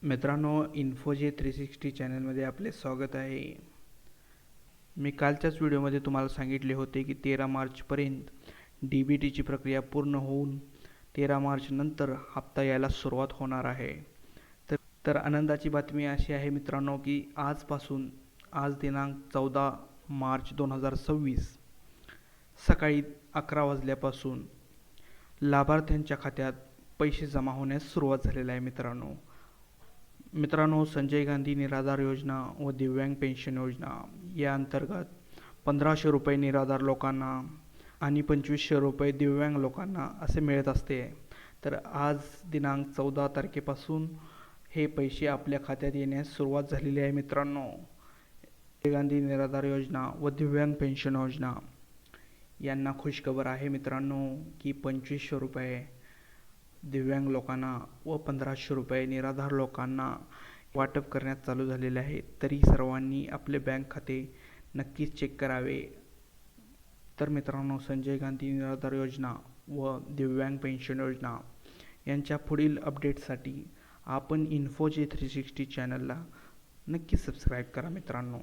मित्रांनो, इन्फोजे 360 चॅनलमध्ये आपले स्वागत आहे. मी कालच्याच व्हिडिओमध्ये तुम्हाला सांगितले होते की 13 मार्चपर्यंत DBTची प्रक्रिया पूर्ण होऊन 13 मार्च नंतर हप्ता यायला सुरुवात होणार आहे. तर आनंदाची बातमी अशी आहे मित्रांनो की आजपासून आज दिनांक 14 मार्च 2026 सकाळी 11 वाजल्यापासून लाभार्थ्यांच्या खात्यात पैसे जमा होण्यास सुरुवात झालेली आहे. मित्रांनो, संजय गांधी निराधार योजना व दिव्यांग पेन्शन योजना या अंतर्गत 1500 रुपये निराधार लोकांना आणि 2500 रुपये दिव्यांग लोकांना असे मिळत असते. तर आज दिनांक 14 तारखेपासून हे पैसे आपल्या खात्यात येण्यास सुरुवात झालेली आहे. मित्रांनो, संजय गांधी निराधार योजना व दिव्यांग पेन्शन योजना यांना खुशखबर आहे मित्रांनो की 2500 रुपये दिव्यांग लोकांना व 1500 रुपये निराधार लोकांना वाटप करण्यात चालू झालेले आहे. तरी सर्वांनी आपले बँक खाते नक्कीच चेक करावे. तर मित्रांनो, संजय गांधी निराधार योजना व दिव्यांग पेन्शन योजना यांच्या पुढील अपडेटसाठी आपण इन्फोजे 360 चॅनलला नक्की सबस्क्राईब करा मित्रांनो.